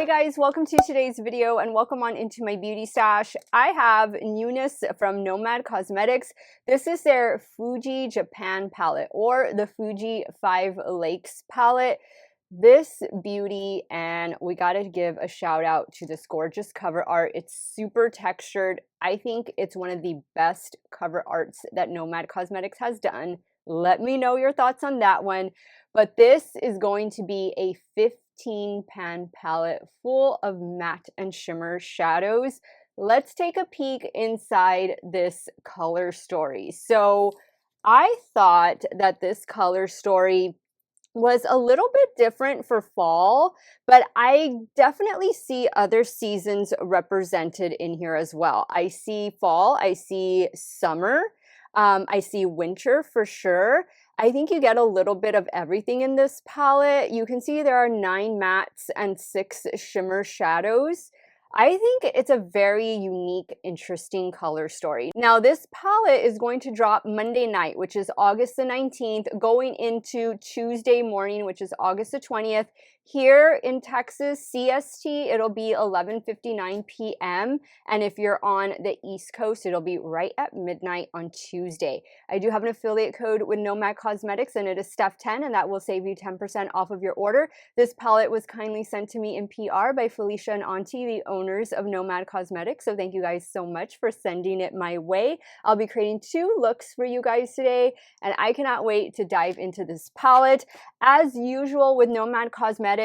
guys, welcome to today's video and welcome on into my beauty stash. I have newness from Nomad Cosmetics. This is their Fuji Japan palette, or the Fuji 5 Lakes palette. This beauty, and we gotta give a shout out to this gorgeous cover art. It's super textured. I think it's one of the best cover arts that Nomad Cosmetics has done. Let me know your thoughts on that one. But this is going to be a 15 pan palette full of matte and shimmer shadows. Let's take a peek inside this color story. So I thought that this color story was a little bit different for fall, but I definitely see other seasons represented in here as well. I see fall, I see summer, I see winter for sure. I think you get a little bit of everything in this palette. You can see there are 9 mattes and 6 shimmer shadows. I think it's a very unique, interesting color story. Now, this palette is going to drop Monday night, which is August the 19th, going into Tuesday morning, which is August the 20th. Here in Texas, CST, it'll be 11:59 p.m. And if you're on the East Coast, it'll be right at midnight on Tuesday. I do have an affiliate code with Nomad Cosmetics, and it is Steff10, and that will save you 10% off of your order. This palette was kindly sent to me in PR by Felicia and Auntie, the owners of Nomad Cosmetics. So thank you guys so much for sending it my way. I'll be creating 2 looks for you guys today, and I cannot wait to dive into this palette. As usual with Nomad Cosmetics,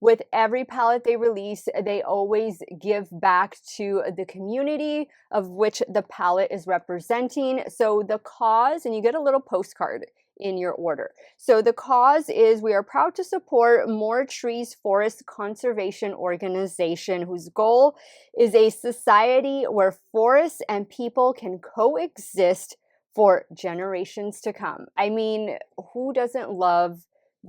with every palette they release, they always give back to the community of which the palette is representing. So the cause, and you get a little postcard in your order. So the cause is we are proud to support More Trees Forest Conservation Organization, whose goal is a society where forests and people can coexist for generations to come. I mean, who doesn't love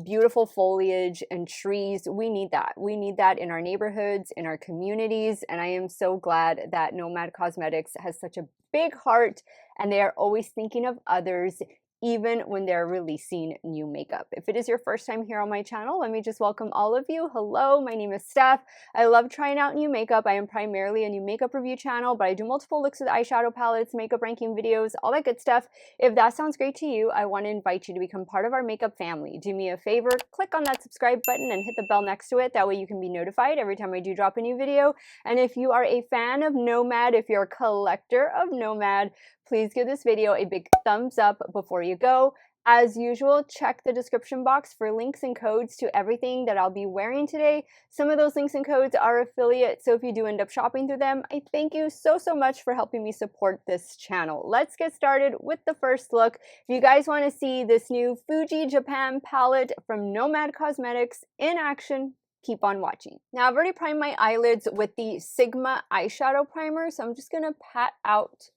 beautiful foliage and trees? We need that. We need that in our neighborhoods, in our communities, and I am so glad that Nomad Cosmetics has such a big heart and they are always thinking of others, even when they're releasing new makeup. If it is your first time here on my channel, let me just welcome all of you. Hello, my name is Steff. I love trying out new makeup. I am primarily a new makeup review channel, but I do multiple looks with eyeshadow palettes, makeup ranking videos, all that good stuff. If that sounds great to you, I want to invite you to become part of our makeup family. Do me a favor, click on that subscribe button and hit the bell next to it. That way you can be notified every time I do drop a new video. And if you are a fan of Nomad, if you're a collector of Nomad, please give this video a big thumbs up before you go. As usual, check the description box for links and codes to everything that I'll be wearing today. Some of those links and codes are affiliate, so if you do end up shopping through them, I thank you so much for helping me support this channel. Let's get started with the first look. If you guys want to see this new Fuji Japan palette from Nomad Cosmetics in action, keep on watching. Now, I've already primed my eyelids with the Sigma eyeshadow primer, so I'm just going to pat out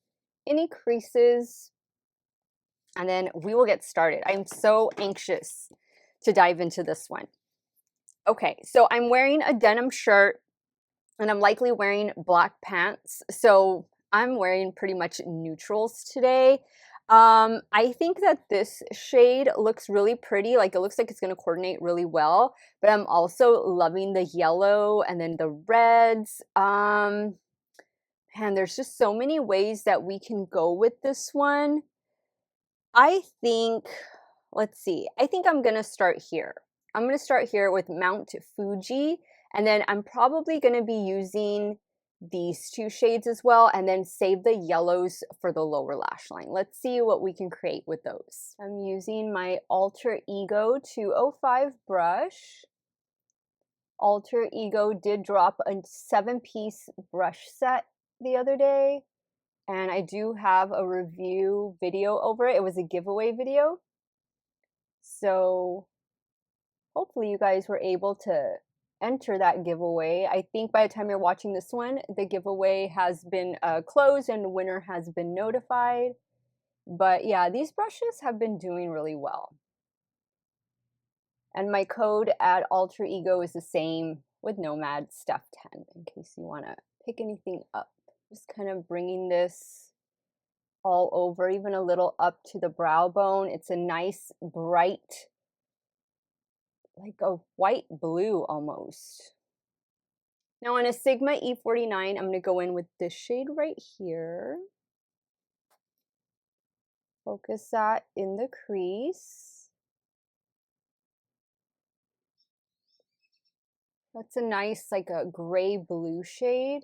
any creases, and then we will get started. I'm so anxious to dive into this one. Okay, so I'm wearing a denim shirt and I'm likely wearing black pants. So I'm wearing pretty much neutrals today. I think that this shade looks really pretty. Like, it looks like it's going to coordinate really well, but I'm also loving the yellow and then the reds. And there's just so many ways that we can go with this one. I think, let's see, I think I'm going to start here. I'm going to start here with Mount Fuji, and then I'm probably going to be using these 2 shades as well, and then save the yellows for the lower lash line. Let's see what we can create with those. I'm using my Alter Ego 205 brush. Alter Ego did drop a 7-piece brush set the other day, and I do have a review video over it. It was a giveaway video, so hopefully you guys were able to enter that giveaway. I think by the time you're watching this one, the giveaway has been closed and the winner has been notified. But yeah, these brushes have been doing really well, and my code at Alter Ego is the same with Nomad Steff10 in case you want to pick anything up. Just kind of bringing this all over, even a little up to the brow bone. It's a nice, bright, like a white blue almost. Now on a Sigma E49, I'm going to go in with this shade right here. Focus that in the crease. That's a nice, like a gray blue shade.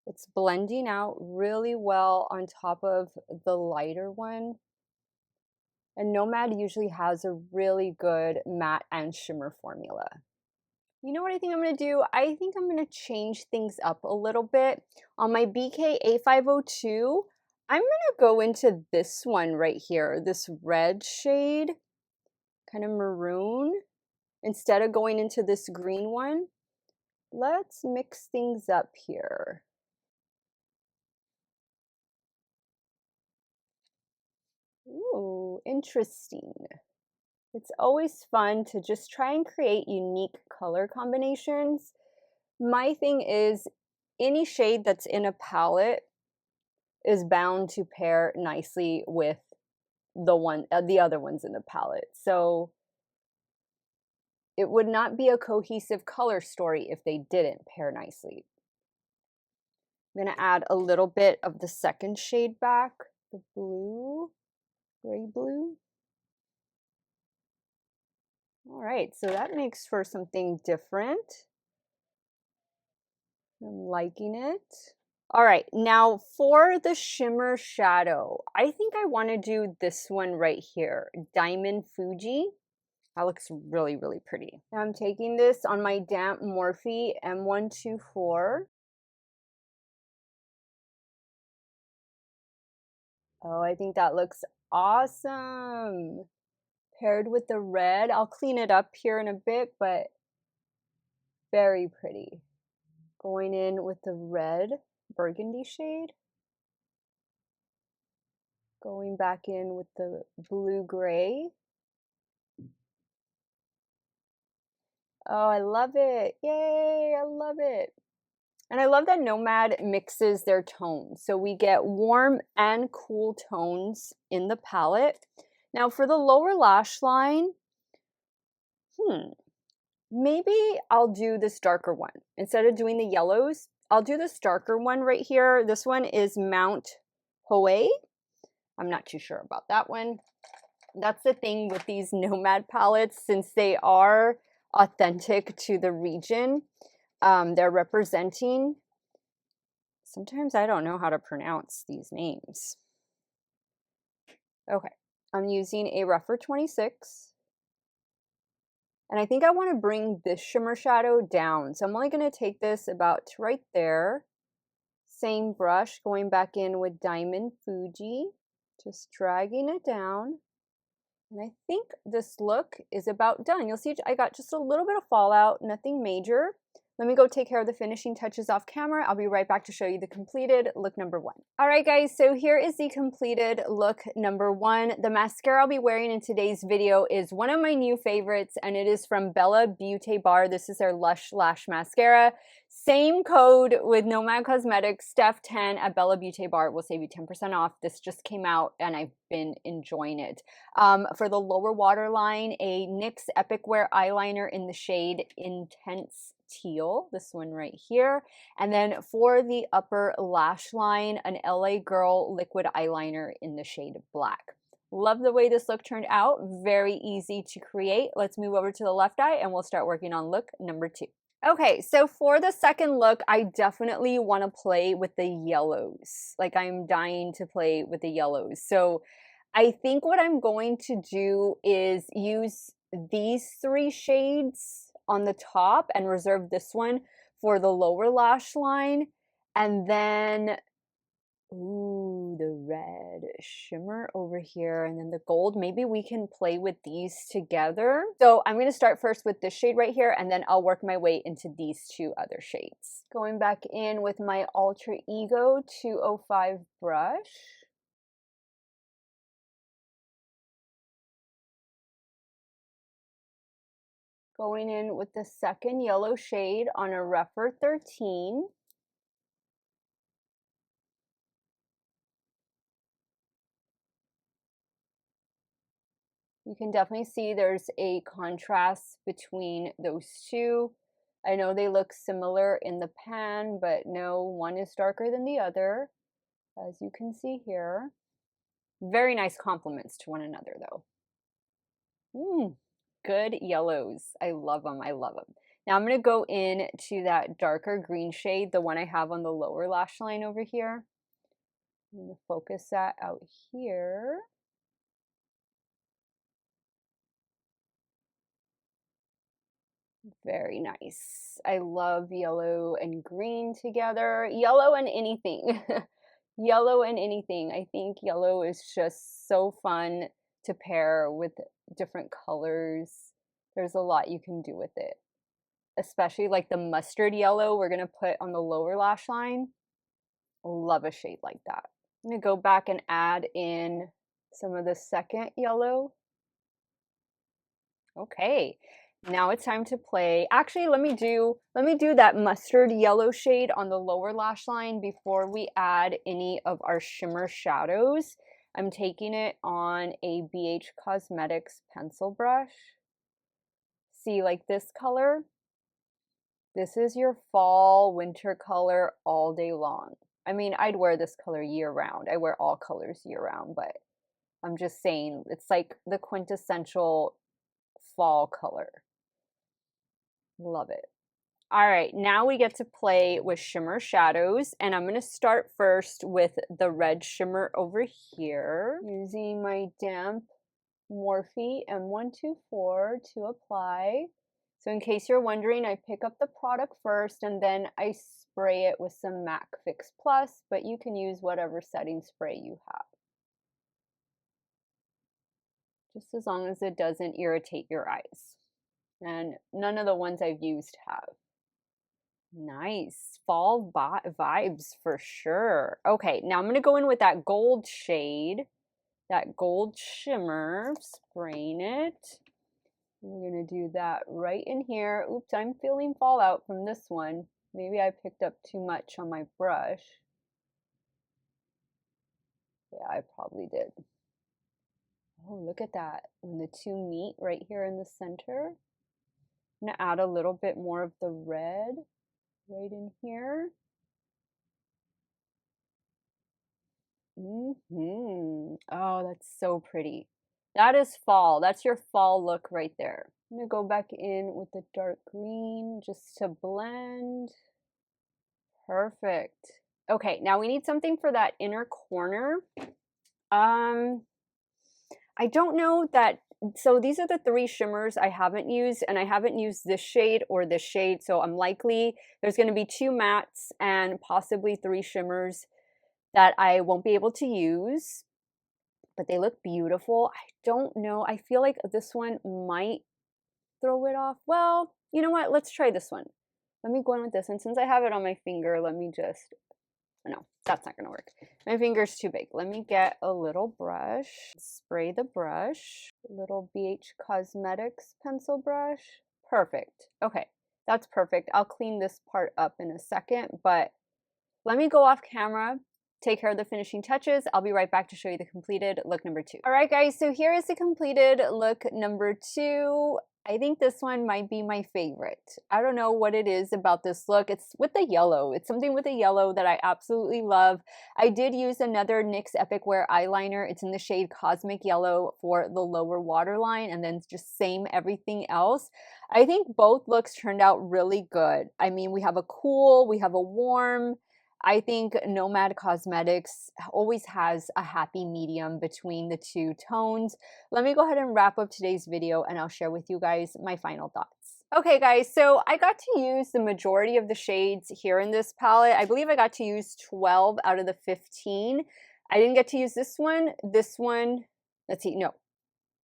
It's blending out really well on top of the lighter one. And Nomad usually has a really good matte and shimmer formula. You know what I think I'm going to do? I think I'm going to change things up a little bit. On my BK A502, I'm going to go into this one right here, this red shade, kind of maroon. Instead of going into this green one, let's mix things up here. Ooh, interesting. It's always fun to just try and create unique color combinations. My thing is, any shade that's in a palette is bound to pair nicely with the other ones in the palette. So it would not be a cohesive color story if they didn't pair nicely. I'm going to add a little bit of the second shade back, the blue, gray blue. All right, so that makes for something different. I'm liking it. All right, now for the shimmer shadow, I think I want to do this one right here, Diamond Fuji. That looks really, really pretty. Now I'm taking this on my damp Morphe M124. Oh, I think that looks awesome. Paired with the red. I'll clean it up here in a bit, but very pretty. Going in with the red burgundy shade. Going back in with the blue-gray. Oh, I love it. Yay, I love it. And I love that Nomad mixes their tones. So we get warm and cool tones in the palette. Now for the lower lash line, maybe I'll do this darker one. Instead of doing the yellows, I'll do this darker one right here. This one is Mount Hoei. I'm not too sure about that one. That's the thing with these Nomad palettes, since they are authentic to the region they're representing. Sometimes I don't know how to pronounce these names. Okay, I'm using a rougher 26. And I think I want to bring this shimmer shadow down. So I'm only going to take this about right there. Same brush, going back in with Diamond Fuji. Just dragging it down. And I think this look is about done. You'll see I got just a little bit of fallout, nothing major. Let me go take care of the finishing touches off camera. I'll be right back to show you the completed look number one. All right, guys, so here is the completed look number one. The mascara I'll be wearing in today's video is one of my new favorites, and it is from Bella Beauty Bar. This is their Lush Lash Mascara. Same code with Nomad Cosmetics, Steff10 at Bella Beauty Bar will save you 10% off. This just came out, and I've been enjoying it. For the lower waterline, a NYX Epic Wear eyeliner in the shade Intense Teal, this one right here. And then for the upper lash line, an LA Girl liquid eyeliner in the shade Black. Love the way this look turned out. Very easy to create. Let's move over to the left eye and we'll start working on look number two. Okay, so for the second look, I definitely want to play with the yellows. Like, I'm dying to play with the yellows. So I think what I'm going to do is use these three shades on the top and reserve this one for the lower lash line. And then, ooh, the red shimmer over here and then the gold. Maybe we can play with these together. So I'm going to start first with this shade right here, and then I'll work my way into these two other shades. Going back in with my Alter Ego 205 brush. Going in with the second yellow shade on a rougher 13. You can definitely see there's a contrast between those two. I know they look similar in the pan, but no, one is darker than the other, as you can see here. Very nice compliments to one another, though. Good yellows. I love them. I love them. Now I'm going to go in to that darker green shade, the one I have on the lower lash line over here. I'm going to focus that out here. Very nice. I love yellow and green together. Yellow and anything. Yellow and anything. I think yellow is just so fun to pair with different colors. There's a lot you can do with it. Especially like the mustard yellow we're going to put on the lower lash line. Love a shade like that. I'm going to go back and add in some of the second yellow. Okay, now it's time to play. Actually, let me do that mustard yellow shade on the lower lash line before we add any of our shimmer shadows. I'm taking it on a BH Cosmetics pencil brush. See, like this color? This is your fall winter color all day long. I mean, I'd wear this color year round. I wear all colors year round, but I'm just saying it's like the quintessential fall color. Love it. All right, now we get to play with shimmer shadows, and I'm going to start first with the red shimmer over here, using my damp Morphe M124 to apply. So in case you're wondering, I pick up the product first and then I spray it with some MAC Fix Plus, but you can use whatever setting spray you have. Just as long as it doesn't irritate your eyes. And none of the ones I've used have. Nice. Fall vibes for sure. Okay, now I'm going to go in with that gold shade, that gold shimmer, spraying it. We're going to do that right in here. Oops, I'm feeling fallout from this one. Maybe I picked up too much on my brush. Yeah, I probably did. Oh, look at that. When the two meet right here in the center. I'm going to add a little bit more of the red right in here. Oh, that's so pretty. That is fall. That's your fall look right there. I'm going to go back in with the dark green just to blend. Perfect. Okay, now we need something for that inner corner. I don't know that, so these are the three shimmers I haven't used, and I haven't used this shade or this shade, so I'm likely there's going to be 2 mattes and possibly 3 shimmers that I won't be able to use, but they look beautiful. I don't know. I feel like this one might throw it off. Well, you know what? Let's try this one. Let me go in with this. And since I have it on my finger, let me just, no, that's not going to work. My finger's too big. Let me get a little brush, spray the brush, little BH Cosmetics pencil brush. Perfect. Okay, that's perfect. I'll clean this part up in a second, but let me go off camera, take care of the finishing touches. I'll be right back to show you the completed look number 2. All right, guys, so here is the completed look number 2. I think this one might be my favorite. I don't know what it is about this look. It's with the yellow. It's something with the yellow that I absolutely love. I did use another NYX Epic Wear eyeliner. It's in the shade Cosmic Yellow for the lower waterline, and then just same everything else. I think both looks turned out really good. I mean, we have a cool, we have a warm. I think Nomad Cosmetics always has a happy medium between the two tones. Let me go ahead and wrap up today's video and I'll share with you guys my final thoughts. Okay guys, so I got to use the majority of the shades here in this palette. I believe I got to use 12 out of the 15. I didn't get to use this one, let's see, no,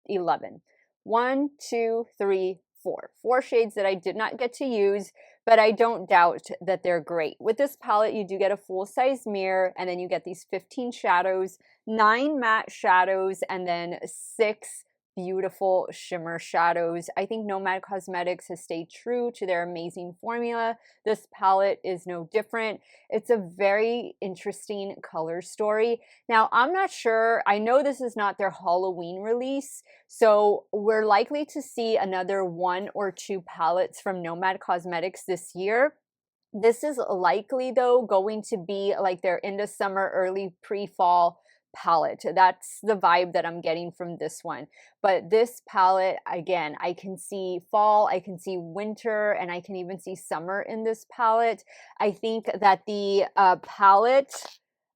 11. 1, 2, 3, 4. 4 shades that I did not get to use, but I don't doubt that they're great. With this palette, you do get a full-size mirror, and then you get these 15 shadows, 9 matte shadows, and then 6 beautiful shimmer shadows. I think Nomad Cosmetics has stayed true to their amazing formula. This palette is no different. It's a very interesting color story. Now, I'm not sure, I know this is not their Halloween release, so we're likely to see another 1 or 2 palettes from Nomad Cosmetics this year. This is likely, though, going to be like their end of summer, early pre-fall palette. That's the vibe that I'm getting from this one. But this palette, again, I can see fall, I can see winter, and I can even see summer in this palette. I think that the palette,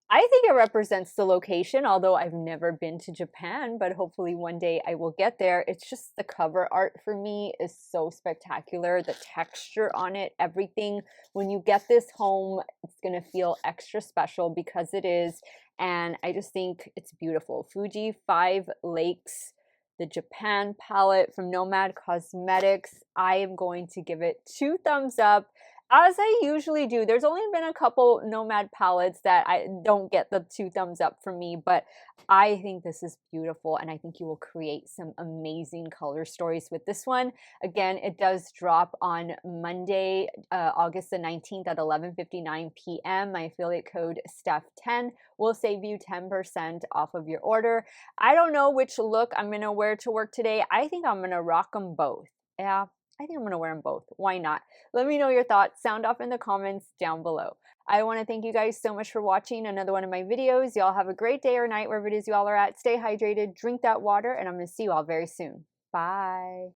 I think it represents the location, although I've never been to Japan, but hopefully one day I will get there. It's just the cover art for me is so spectacular. The texture on it, everything. When you get this home, it's going to feel extra special because it is. And I just think it's beautiful. Fuji 5 Lakes, the Japan palette from Nomad Cosmetics. I am going to give it 2 thumbs up, as I usually do. There's only been a couple Nomad palettes that I don't get the 2 thumbs up from me, but I think this is beautiful, and I think you will create some amazing color stories with this one. Again, it does drop on Monday, August the 19th at 11:59 p.m. My affiliate code Steff10 will save you 10% off of your order. I don't know which look I'm going to wear to work today. I think I'm going to rock them both. Yeah, I think I'm going to wear them both. Why not? Let me know your thoughts. Sound off in the comments down below. I want to thank you guys so much for watching another one of my videos. Y'all have a great day or night wherever it is you all are at. Stay hydrated, drink that water, and I'm going to see you all very soon. Bye.